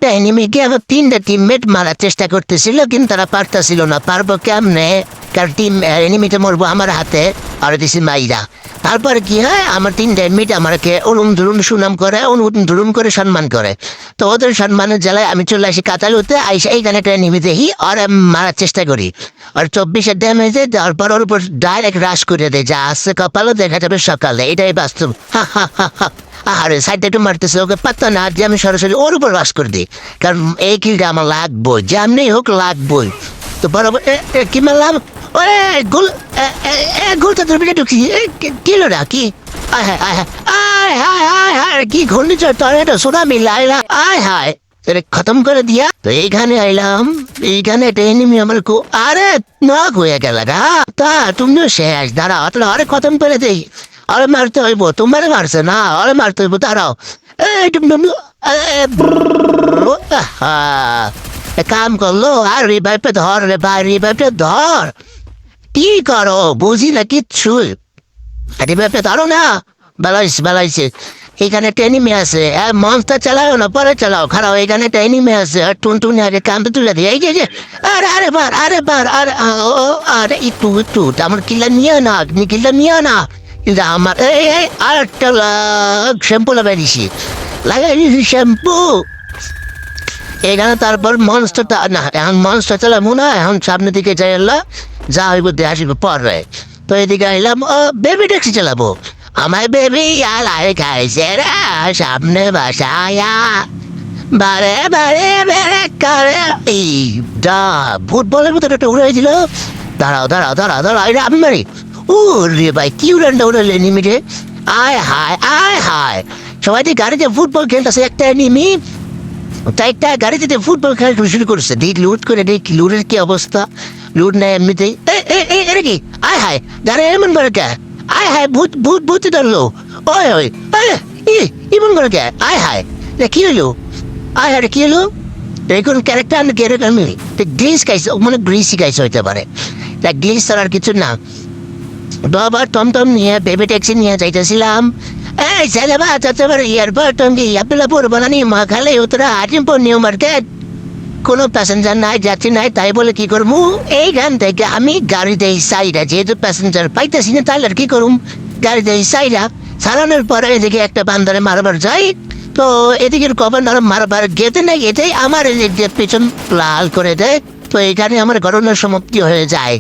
একটা এনিমিকে আবার 3টা টিমমেট মারার চেষ্টা করতেছিল, কিন্তু তারা পারতেছিল না। পারবো কেমনে? কারণ এনিমিটা মরবো আমার হাতে, আর দিছি মাইরা। তারপরে কি হয়, আমার 3টা এনিমিট আমাকে অনুম ধরুন সুনাম করে, অনুম ধরুন করে সম্মান করে। তো ওদের সম্মানের জ্বালায় আমি চলে আসি কাতালুতে, আইসা এইখানে একটা এনিমি দেখি আর মারার চেষ্টা করি। আর 24-এর ড্যামেজে দেওয়ার পর ওর উপর ডাইরেক্ট রাশ করে দেয়, যা আসছে কপালও দেখা যাবে সকালে। এটাই বাস্তব। হা হা হা হা। আরে সাইডে একটু মারতেছে, ওকে পাত্তা না দিয়ে আমি সরাসরি ওর উপর রাশ করে দিই, কারণ এই কিলটা আমার লাগবো, যেমনি হোক লাগবোই। তো বরাবর কি মারলাম? ওরে গোল, গোলটা তোর পিঠে ঢুকছি। কিলো না কি? আয় হায় আয় হায় আয় হায় আয় হায়, কি ঘূর্ণিঝড় টর্নেডো সুনামি লাইলা, আয় হায় তোরে খতম করে দিয়া। তো এইখানে আইলাম, এইখানে একটা এনিমি আমার আরে নক হয়ে গেল গা। তা তুমিও শেষ, দাঁড়াও তাহলে আরে খতম করে দেই। আরে মারতে হইব, তোমার মারছে না, আরে মারতে হইব, দাঁড়াও। কাম করলো, আর রিভাইভে ধর রে ভাই, রিভাইভে ধর। কি করো বুঝি না কিচ্ছু, রিভাইভে ধরো না। বেলাইছে বেলাইছে। এখানে একটা এনিমি আছে, মনস্টার চালাও না, পরে চালাও, খারাপ। এখানে একটা এনিমি আছে, আর টুনটুনি আগে কামতে তুলে দিয়ে এই যে আরে আরে বার আরে বার আরে আরে একটু একটু আমার কিল্লা নিয়ে না, কিল্লা নিয়ে না। কিন্তু আমার এই আর একটা শ্যাম্পু লাগাই দিছি, লাগাই দিছি শ্যাম্পু এখানে। তারপর মনস্টারটা না, এখন মনস্টার চালাবো না, এখন সামনের দিকে যাই এলা, যা হইব দিয়ে আসিব পরে। তো এদিকে আইলাম, বেবি ট্যাক্সি চালাবো। আমার বেবি আলাই খাইছে রে সামনে বাসায়া, বারে বারে বেড়ে করে এই দা ফুটবলের মতো একটা উড়ে দিল। দাঁড়াও দাঁড়াও দাঁড়াও দাঁড়াও, এটা আমি মারি। ও রে ভাই, কি উড়ানটা উড়ালে নিমিটে। আয় হায় আয় হায়, সবাই যে গাড়িতে ফুটবল খেলতেছে, একটা নিমি তাই একটা গাড়িতে ফুটবল খেলা শুরু করছে। দেখ লুট করে, দেখ লুটের কি অবস্থা। লুট নেয় এমনিতেই। এটা কি? আয় হায়, গাড়ি এমন করে কে? আয় হায়, ভূত ভূত ভূত ধরলো। ওই ওই এমন করে কে? আয় হায়, কি হইলো? আয় হায়, কি হলো? দেখুন ক্যারেক্টার আমি ক্যারেক্টার আমি গ্লিস খাইছে, মানে গ্রিসই খাইছে হইতে পারে। দেখ গ্লিস ছাড়া আর কিছু না। বাবার টমটম নিয়ে বেবি ট্যাক্সি নিয়ে যাইতেছিলাম। এই ছেলে বা তোমার এয়ারপোর্ট টঙ্গি আপনারা পড়বো না নি মা খালে উতরা আজিমপুর নিউ মার্কেট, কোনো প্যাসেঞ্জার নাই, যাত্রী নাই, তাই বলে কি করবো, এইখান থেকে আমি গাড়িতে সাইডা, যেহেতু প্যাসেঞ্জার পাইতেছি না, তাহলে আর কি করুম, গাড়িতে সাইডা সারানোর পরে এদিকে একটা বান্দারে মারবার যাই। তো এদিকের গভর্নর মারবার গেতে না গেতেই আমার এদিক দিয়ে পেছন লাল করে দেয়। তো এখানে আমার ঘটনার সমাপ্তি হয়ে যায়।